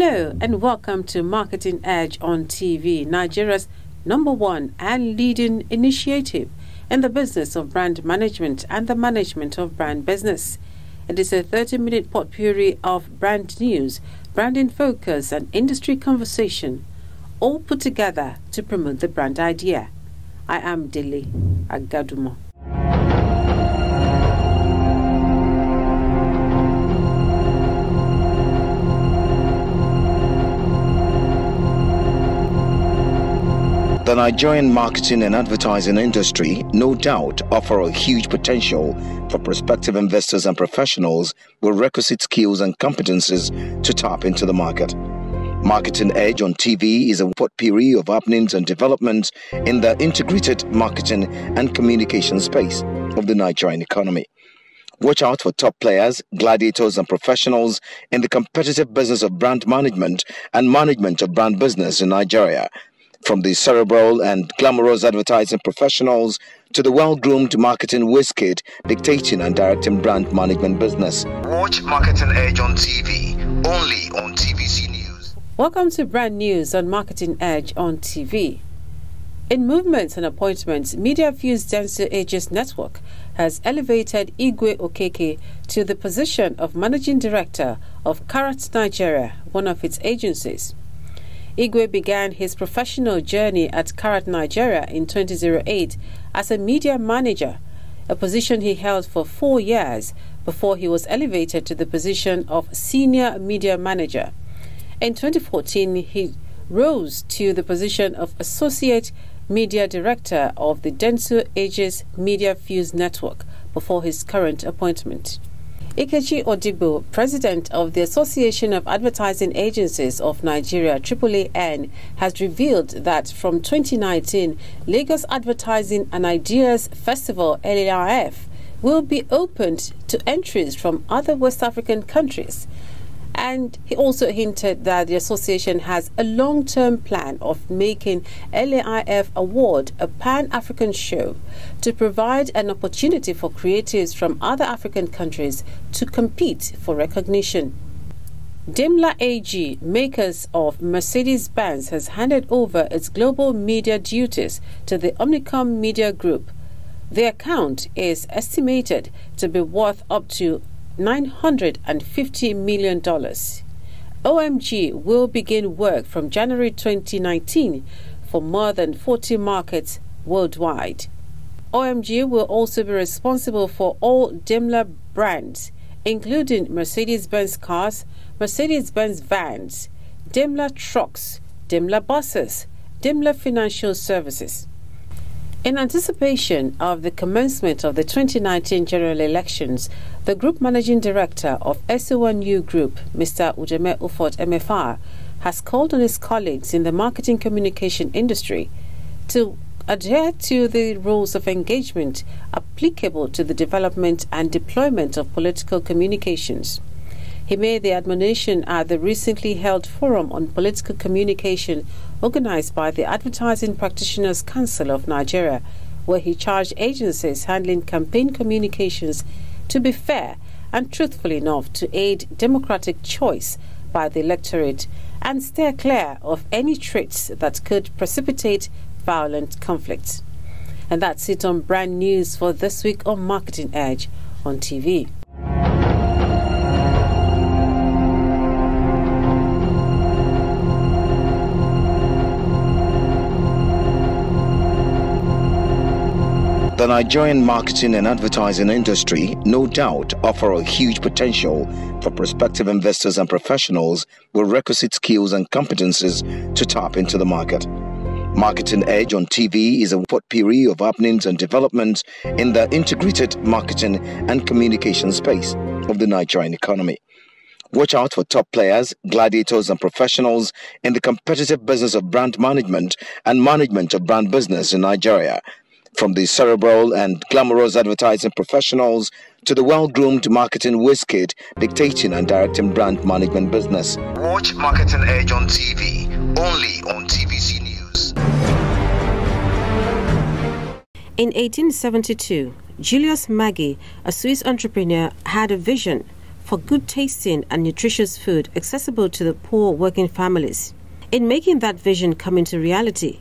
Hello and welcome to Marketing Edge on TV, Nigeria's #1 and leading initiative in the business of brand management and the management of brand business. It is a 30-minute potpourri of brand news, branding focus and industry conversation, all put together to promote the brand idea. I am Dele Agadumo. The Nigerian marketing and advertising industry no doubt offer a huge potential for prospective investors and professionals with requisite skills and competencies to tap into the market. Marketing Edge on TV is a potpourri of happenings and developments in the integrated marketing and communication space of the Nigerian economy. Watch out for top players, gladiators and professionals in the competitive business of brand management and management of brand business in Nigeria. From the cerebral and glamorous advertising professionals to the well-groomed marketing whiz-kid dictating and directing brand management business. Watch Marketing Edge on TV, only on TVC News. Welcome to Brand News on Marketing Edge on TV. In movements and appointments, Media Fuse Denso Ages Network has elevated Igwe Okeke to the position of Managing Director of Karat Nigeria, one of its agencies. Igwe began his professional journey at Karat Nigeria in 2008 as a media manager, a position he held for 4 years before he was elevated to the position of senior media manager. In 2014, he rose to the position of associate media director of the Denso Ages Media Fuse Network before his current appointment. Ikechi Odigbo, president of the Association of Advertising Agencies of Nigeria, AAAN, has revealed that from 2019, Lagos Advertising and Ideas Festival (LAIF) will be opened to entries from other West African countries. And he also hinted that the association has a long-term plan of making LAIF Award a pan-African show to provide an opportunity for creatives from other African countries to compete for recognition. Daimler AG, makers of Mercedes-Benz, has handed over its global media duties to the Omnicom Media Group. The account is estimated to be worth up to $950 million. OMG will begin work from January 2019 for more than 40 markets worldwide. OMG will also be responsible for all Daimler brands, including Mercedes-Benz cars, Mercedes-Benz vans, Daimler trucks, Daimler buses, Daimler financial services. In anticipation of the commencement of the 2019 general elections, the Group Managing Director of SO1U Group, Mr. Ujeme Ufot MFR, has called on his colleagues in the marketing communication industry to adhere to the rules of engagement applicable to the development and deployment of political communications. He made the admonition at the recently held Forum on Political Communication organized by the Advertising Practitioners Council of Nigeria, where he charged agencies handling campaign communications to be fair and truthful enough to aid democratic choice by the electorate and steer clear of any traits that could precipitate violent conflicts. And that's it on Brand News for this week on Marketing Edge on TV. The Nigerian marketing and advertising industry no doubt offer a huge potential for prospective investors and professionals with requisite skills and competencies to tap into the market. Marketing Edge on TV is a potpourri of happenings and developments in the integrated marketing and communication space of the Nigerian economy. Watch out for top players, gladiators and professionals in the competitive business of brand management and management of brand business in Nigeria. From the cerebral and glamorous advertising professionals to the well-groomed marketing whiz-kid dictating and directing brand management business. Watch Marketing Edge on TV, only on TVC News. In 1872, Julius Maggi, a Swiss entrepreneur, had a vision for good tasting and nutritious food accessible to the poor working families. In making that vision come into reality,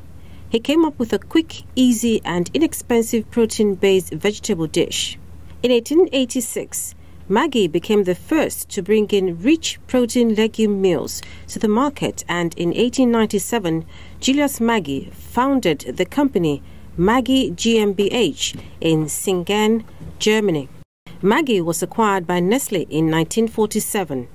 he came up with a quick, easy and inexpensive protein-based vegetable dish. In 1886, Maggi became the first to bring in rich protein legume meals to the market, and in 1897, Julius Maggi founded the company Maggi GmbH in Singen, Germany. Maggi was acquired by Nestle in 1947,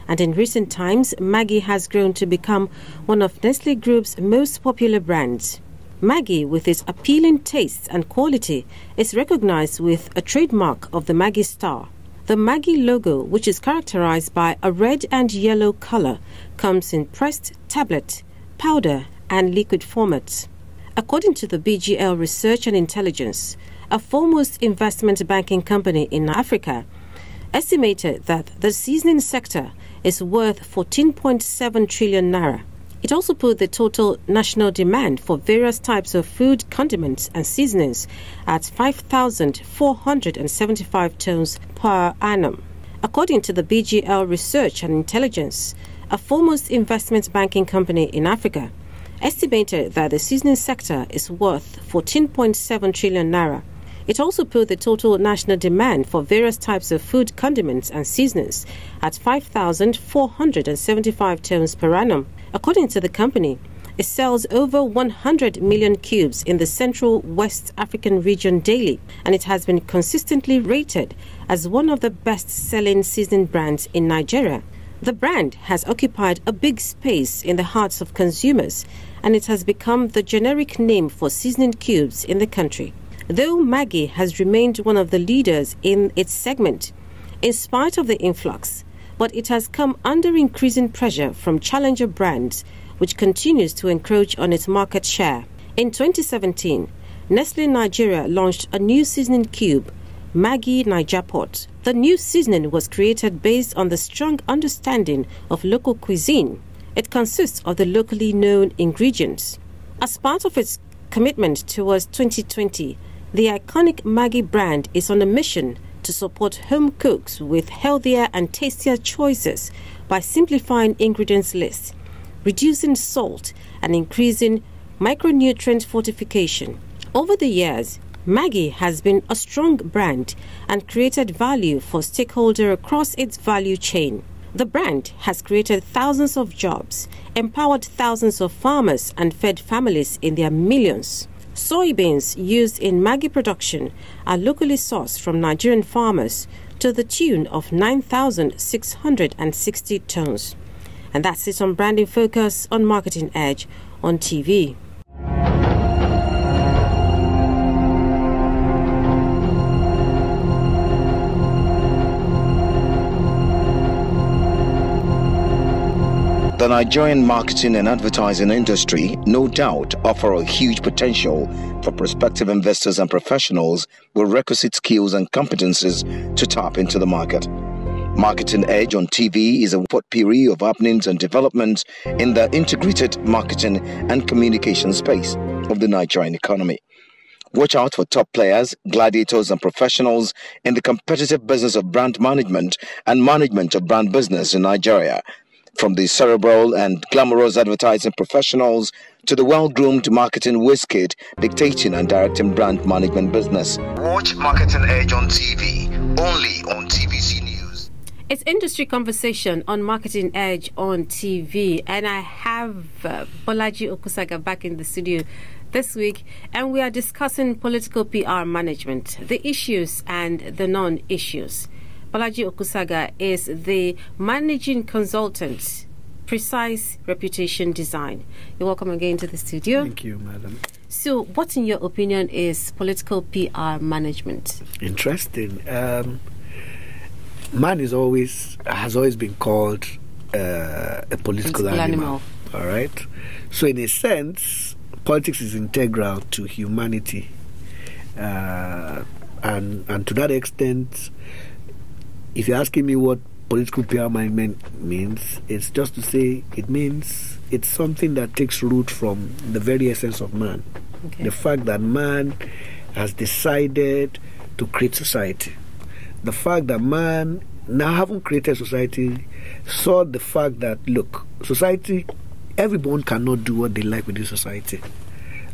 and in recent times, Maggi has grown to become one of Nestle Group's most popular brands. Maggi, with its appealing taste and quality, is recognized with a trademark of the Maggi star. The Maggi logo, which is characterized by a red and yellow color, comes in pressed, tablet, powder, and liquid formats. According to the BGL Research and Intelligence, a foremost investment banking company in Africa, estimated that the seasoning sector is worth 14.7 trillion naira. It also put the total national demand for various types of food, condiments, and seasonings at 5,475 tons per annum. According to the BGL Research and Intelligence, a foremost investment banking company in Africa, estimated that the seasoning sector is worth 14.7 trillion naira. It also put the total national demand for various types of food, condiments, and seasonings at 5,475 tons per annum. According to the company, it sells over 100 million cubes in the Central West African region daily, and it has been consistently rated as one of the best-selling seasoning brands in Nigeria. The brand has occupied a big space in the hearts of consumers, and it has become the generic name for seasoning cubes in the country. Though Maggi has remained one of the leaders in its segment, in spite of the influx, but it has come under increasing pressure from challenger brands, which continues to encroach on its market share. In 2017, Nestle Nigeria launched a new seasoning cube, Maggi Nigapot. The new seasoning was created based on the strong understanding of local cuisine. It consists of the locally known ingredients. As part of its commitment towards 2020, the iconic Maggi brand is on a mission to support home cooks with healthier and tastier choices by simplifying ingredients lists, reducing salt, and increasing micronutrient fortification. Over the years, Maggi has been a strong brand and created value for stakeholders across its value chain. The brand has created thousands of jobs, empowered thousands of farmers, and fed families in their millions. Soybeans used in Maggi production are locally sourced from Nigerian farmers to the tune of 9,660 tons. And that's it on Branding Focus on Marketing Edge on TV. The Nigerian marketing and advertising industry, no doubt, offer a huge potential for prospective investors and professionals with requisite skills and competencies to tap into the market. Marketing Edge on TV is a potpourri of happenings and developments in the integrated marketing and communication space of the Nigerian economy. Watch out for top players, gladiators, and professionals in the competitive business of brand management and management of brand business in Nigeria. From the cerebral and glamorous advertising professionals to the well-groomed marketing wizkid dictating and directing brand management business. Watch Marketing Edge on TV, only on TVC News. It's industry conversation on Marketing Edge on TV, and I have Bolaji Okusaga back in the studio this week, and we are discussing political PR management, the issues and the non-issues. Bolaji Okusaga is the managing consultant, Precise Reputation Design. You're welcome again to the studio. Thank you, madam. So, what, in your opinion, is political PR management? Interesting. Man has always been called a political animal. All right. So, in a sense, politics is integral to humanity, and to that extent, if you're asking me what political PR management means, it's just to say it means it's something that takes root from the very essence of man. Okay. The fact that man has decided to create society. The fact that man now having created society, saw the fact that, look, society, everyone cannot do what they like within society.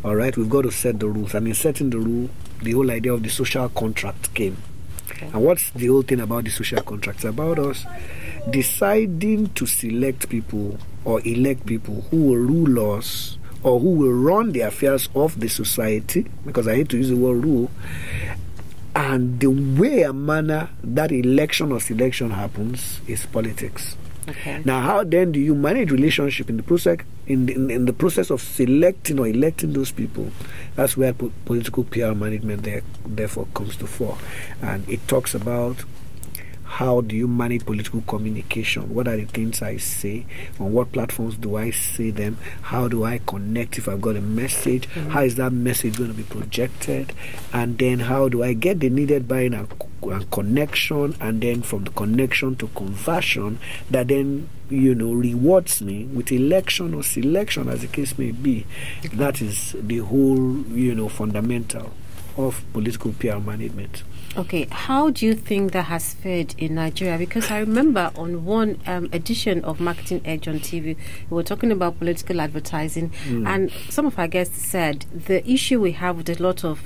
All right, we've got to set the rules. And in setting the rule, the whole idea of the social contract came. Okay. And what's the whole thing about the social contract? It's about us deciding to select people or elect people who will rule us or who will run the affairs of the society, because I hate to use the word rule, and the way and manner that election or selection happens is politics. Okay. Now, how then do you manage relationship in the process in the process of selecting or electing those people? That's where political PR management therefore comes to fore, and it talks about how do you manage political communication? What are the things I say? On what platforms do I say them? How do I connect if I've got a message? Mm-hmm. How is that message going to be projected? And then how do I get the needed buy-in and connection? And then from the connection to conversion, that then, rewards me with election or selection, as the case may be. Okay. That is the whole, fundamental of political PR management. Okay, how do you think that has fared in Nigeria? Because I remember on one edition of Marketing Edge on TV, we were talking about political advertising, and some of our guests said the issue we have with a lot of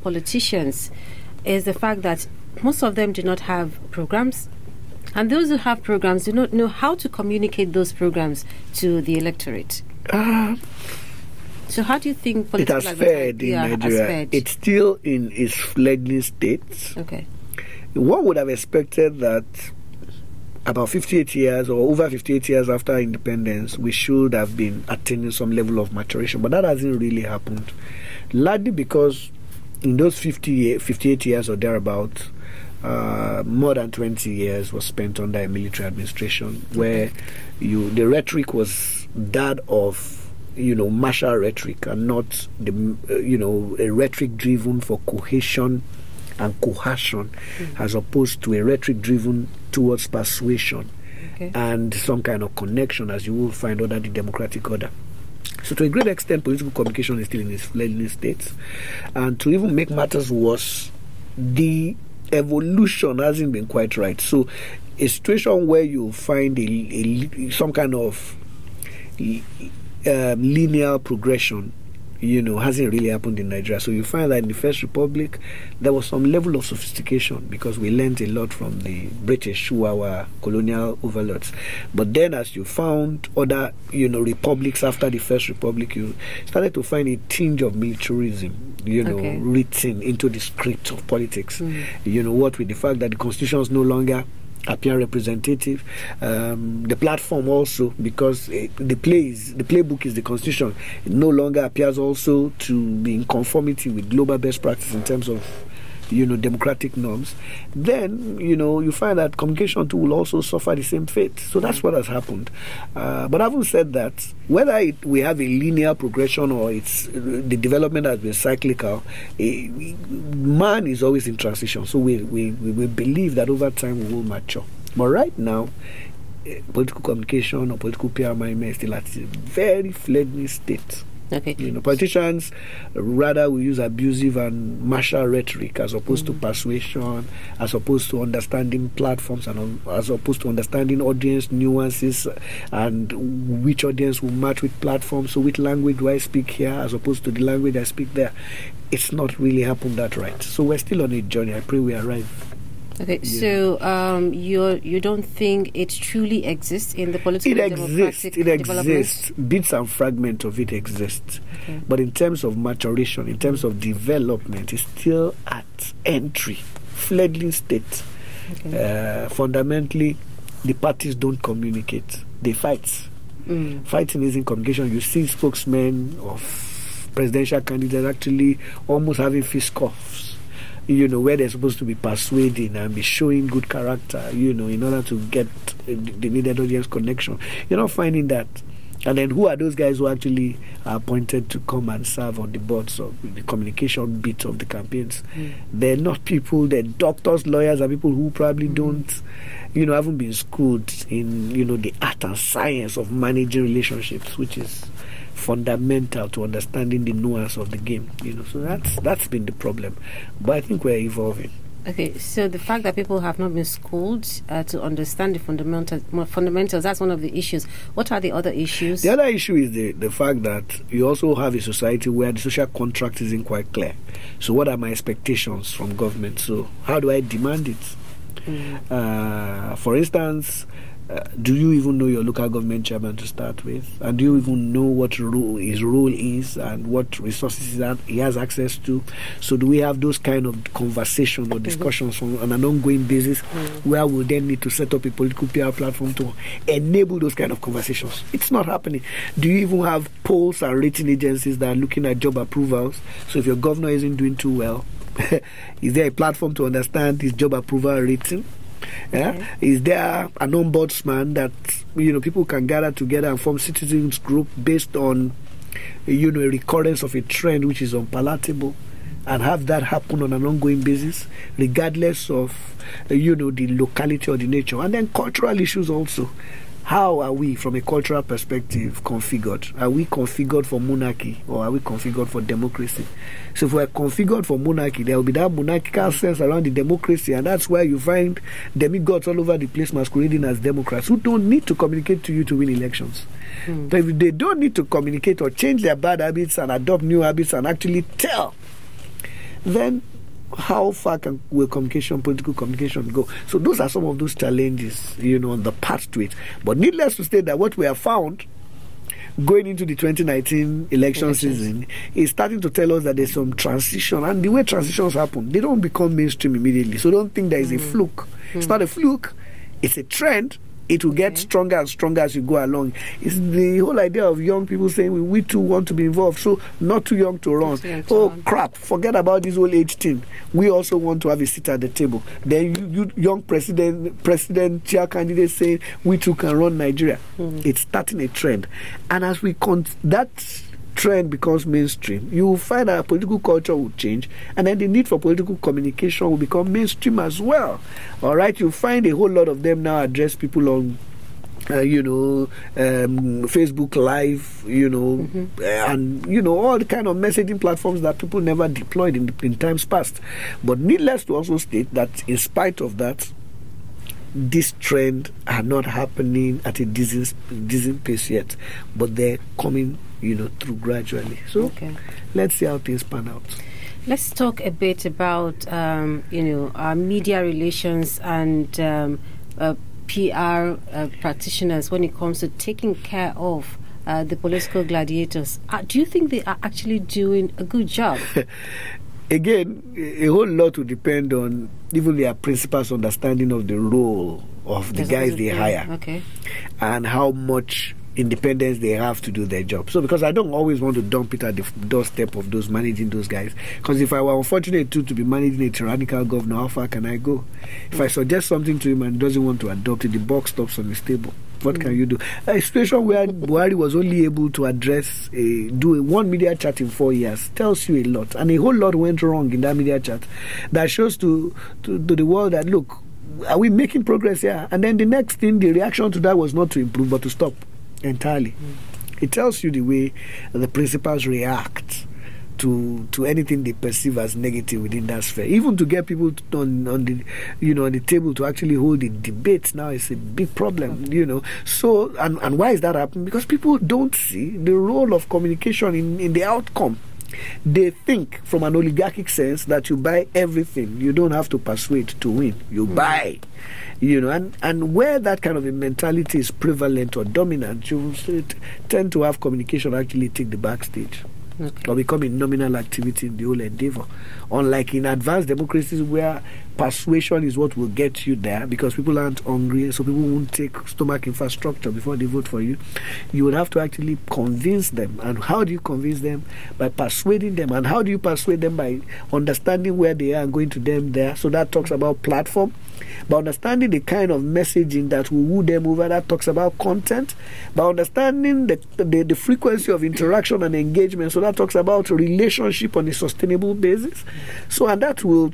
politicians is the fact that most of them do not have programs, and those who have programs do not know how to communicate those programs to the electorate. So how do you think it has fared in Nigeria? It's still in its fledgling state. Okay. One would have expected that about 58 years or over 58 years after independence, we should have been attaining some level of maturation, but that hasn't really happened. Largely because in those 58 years or thereabouts, more than 20 years was spent under a military administration, where the rhetoric was that of martial rhetoric, and not a rhetoric driven for cohesion and coercion, as opposed to a rhetoric driven towards persuasion and some kind of connection, as you will find under the democratic order. So to a great extent, political communication is still in its fledgling state, and to even make matters worse, the evolution hasn't been quite right. So a situation where you find some kind of linear progression, hasn't really happened in Nigeria. So you find that in the First Republic, there was some level of sophistication because we learned a lot from the British, who were our colonial overlords. But then as you found other, republics after the First Republic, you started to find a tinge of militarism, written into the script of politics. What with the fact that the constitutions no longer appear representative, the platform also, because the playbook is the constitution, it no longer appears also to be in conformity with global best practice in terms of democratic norms. Then you find that communication too will also suffer the same fate. So that's what has happened. But having said that, whether we have a linear progression or the development has been cyclical, man is always in transition. So we believe that over time we will mature. But right now, political communication or political PR management is still at a very fledgling state. Okay. Politicians rather will use abusive and martial rhetoric as opposed to persuasion, as opposed to understanding platforms, and as opposed to understanding audience nuances and which audience will match with platforms. So which language do I speak here as opposed to the language I speak there? It's not really happened that right. So we're still on a journey. I pray we arrive. Okay, so you don't think it truly exists in the political democratic development? It exists. Bits and fragments of it exist. Okay. But in terms of maturation, in terms of development, it's still at entry, fledgling state. Okay. Fundamentally, the parties don't communicate. They fight. Fighting isn't communication. You see spokesmen of presidential candidates actually almost having fist-cuffs, where they're supposed to be persuading and be showing good character, in order to get the needed audience connection. You're not finding that. And then who are those guys who actually are appointed to come and serve on the boards of the communication bit of the campaigns? They're not people, they're doctors, lawyers, and people who probably don't, haven't been schooled in, the art and science of managing relationships, which is fundamental to understanding the nuance of the game. So that's been the problem. But I think we're evolving. Okay, so the fact that people have not been schooled to understand the fundamentals, that's one of the issues. What are the other issues? The other issue is the fact that you also have a society where the social contract isn't quite clear. So what are my expectations from government? So how do I demand it? For instance, do you even know your local government chairman to start with? And do you even know what his role is and what resources he has access to? So do we have those kind of conversations or discussions on an ongoing basis where we then need to set up a political PR platform to enable those kind of conversations? It's not happening. Do you even have polls and rating agencies that are looking at job approvals? So if your governor isn't doing too well, is there a platform to understand his job approval rating? Yeah? Is there an ombudsman that people can gather together and form citizens group based on a recurrence of a trend which is unpalatable, and have that happen on an ongoing basis, regardless of the locality or the nature? And then cultural issues also. How are we, from a cultural perspective, configured? Are we configured for monarchy or are we configured for democracy? So if we're configured for monarchy, there will be that monarchical sense around the democracy, and that's where you find demigods all over the place masquerading as Democrats who don't need to communicate to you to win elections. But if they don't need to communicate or change their bad habits and adopt new habits and actually tell, then how far will political communication go? So those are some of those challenges, on the path to it. But needless to say that what we have found going into the 2019 election season is starting to tell us that there's some transition. And the way transitions happen, they don't become mainstream immediately. So don't think there is a fluke. It's not a fluke. It's a trend. It will get stronger and stronger as you go along. It's the whole idea of young people saying, we too want to be involved, so not too young to run. Crap, forget about this whole age thing. We also want to have a seat at the table. Then you young presidential candidates saying, we too can run Nigeria. It's starting a trend. And as that trend becomes mainstream, you will find that political culture will change, and then the need for political communication will become mainstream as well. All right, you'll find a whole lot of them now address people on Facebook Live, and all the kind of messaging platforms that people never deployed in times past. But needless to also state that in spite of that, this trend are not happening at a decent pace yet, but they're coming through gradually. So let's see how things pan out. Let's talk a bit about our media relations and PR practitioners when it comes to taking care of the political gladiators. Do you think they are actually doing a good job? Again, a whole lot will depend on even their principals' understanding of the role of the guys they hire, and how much independence they have to do their job. So because I don't always want to dump it at the doorstep of those managing those guys, because if I were unfortunate to be managing a tyrannical governor, how far can I go? If I suggest something to him and doesn't want to adopt it, the buck stops on his table. What can you do? A situation where Buhari was only able to do one media chat in 4 years tells you a lot. And a whole lot went wrong in that media chat. That shows to the world that, look, are we making progress here? And then the next thing, the reaction to that was not to improve, but to stop entirely. It tells you the way the principals react to anything they perceive as negative within that sphere. Even to get people on the table to actually hold the debate now is a big problem. So and why is that happening? Because people don't see the role of communication in the outcome. They think from an oligarchic sense that you buy everything. You don't have to persuade to win. You buy. And where that kind of a mentality is prevalent or dominant, you tend to have communication actually take the backstage. Or become a nominal activity in the whole endeavor. Unlike in advanced democracies where persuasion is what will get you there, because people aren't hungry, so people won't take stomach infrastructure before they vote for you. You would have to actually convince them. And how do you convince them? By persuading them. And how do you persuade them? By understanding where they are and going to them there. So that talks about platform. By understanding the kind of messaging that will woo them over, that talks about content. By understanding the frequency of interaction and engagement, so that talks about relationship on a sustainable basis. So, and that will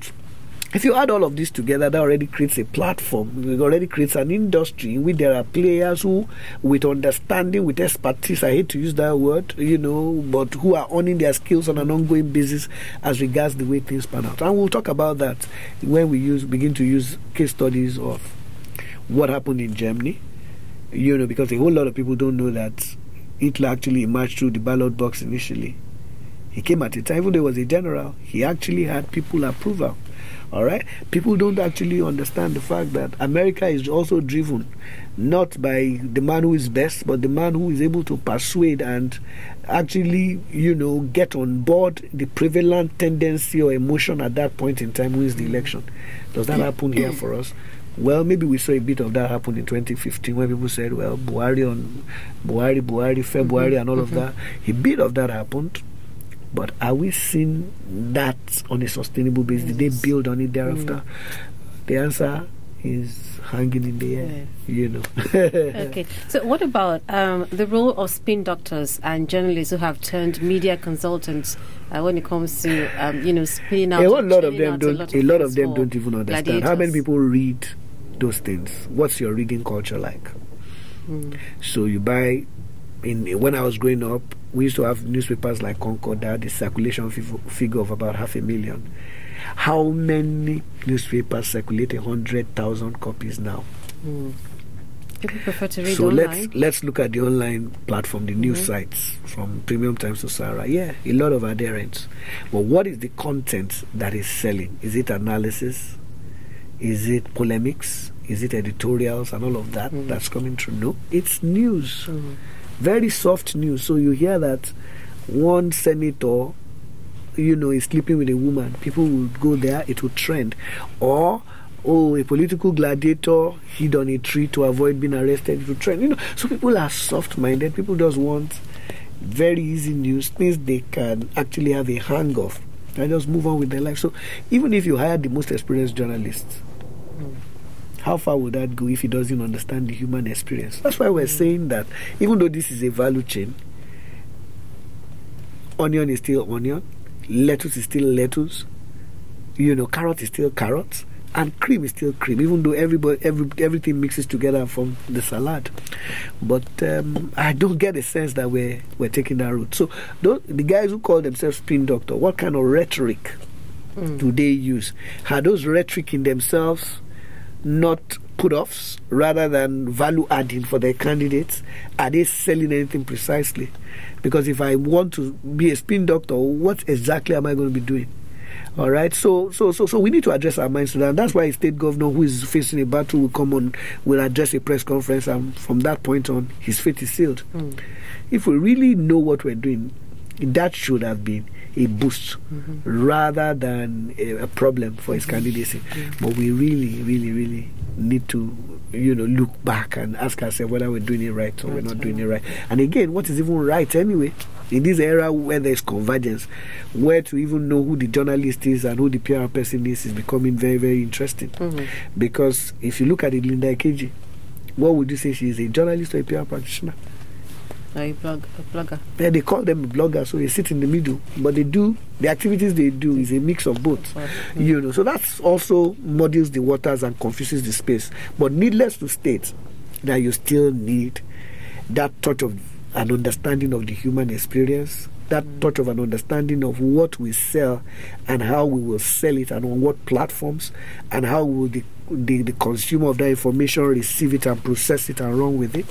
If you add all of this together, that already creates a platform. It already creates an industry in which there are players who, with understanding, with expertise, I hate to use that word, but who are owning their skills on an ongoing basis as regards the way things pan out. And we'll talk about that when we begin to use case studies of what happened in Germany, because a whole lot of people don't know that Hitler actually emerged through the ballot box initially. He came at a time, even though he was a general, he actually had people approval. All right? People don't actually understand the fact that America is also driven not by the man who is best, but the man who is able to persuade and actually, get on board the prevalent tendency or emotion at that point in time, wins the election. Does that happen here for us? Well, maybe we saw a bit of that happen in 2015 when people said, well, Buhari, February, and all of that. A bit of that happened. But are we seeing that on a sustainable basis? Did they build on it thereafter? The answer is hanging in the air, Okay. So what about the role of spin doctors and journalists who have turned media consultants when it comes to, spinning out? A lot of them don't even understand. Gladiators. How many people read those things? What's your reading culture like? So you buy... When I was growing up, we used to have newspapers like Concord that had a circulation figure of about 500,000. How many newspapers circulate 100,000 copies now? People prefer to read online. So let's look at the online platform, the news sites, from Premium Times to Sarah. Yeah, a lot of adherents. But what is the content that is selling? Is it analysis? Is it polemics? Is it editorials and all of that that's coming through? No, it's news. Very soft news. So you hear that one senator, is sleeping with a woman. People will go there, it will trend. Or, a political gladiator hid on a tree to avoid being arrested, it will trend. So people are soft-minded. People just want very easy news, things they can actually have a hang of and just move on with their life. So even if you hire the most experienced journalist, how far would that go if he doesn't understand the human experience? That's why we're saying that even though this is a value chain, onion is still onion, lettuce is still lettuce, carrot is still carrots, and cream is still cream, even though everything mixes together from the salad. But I don't get a sense that we're taking that route. So the guys who call themselves spin doctor, what kind of rhetoric do they use? Are those rhetoric in themselves not put-offs rather than value-adding for their candidates? Are they selling anything precisely? Because if I want to be a spin doctor, what exactly am I going to be doing? All right, so we need to address our minds to that. And that's why a state governor who is facing a battle will come on, will address a press conference, and from that point on, his fate is sealed. If we really know what we're doing, that should have been a boost rather than a problem for his candidacy. But we really, really, really need to, look back and ask ourselves whether we're doing it right or we're not doing it right. And again, what is even right anyway? In this era where there's convergence, where to even know who the journalist is and who the PR person is becoming very, very interesting. Because if you look at it, Linda Ikeji, what would you say? She is a journalist or a PR practitioner? A blogger. Yeah, they call them a blogger, so they sit in the middle. But the activities they do is a mix of both. So that's also muddies the waters and confuses the space. But needless to state that you still need that touch of an understanding of the human experience, that touch of an understanding of what we sell and how we will sell it and on what platforms, and how will the consumer of that information receive it and process it and run with it.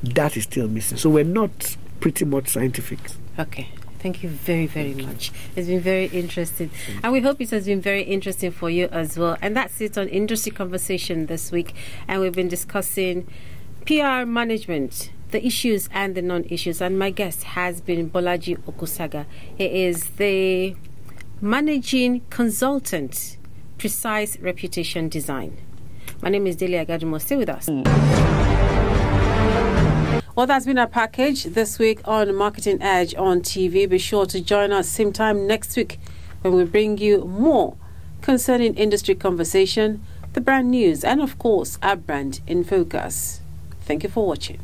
That is still missing. So we're not pretty much scientific. Okay. Thank you very, very much. It's been very interesting. And we hope it has been very interesting for you as well. And that's it on Industry Conversation this week. And we've been discussing PR management, the issues and the non-issues. And my guest has been Bolaji Okusaga. He is the managing consultant, Precise Reputation Design. My name is Delia Gadimo. Stay with us. Well, that's been our package this week on Marketing Edge on TV. Be sure to join us same time next week when we bring you more concerning industry conversation, the brand news, and of course, our brand in focus. Thank you for watching.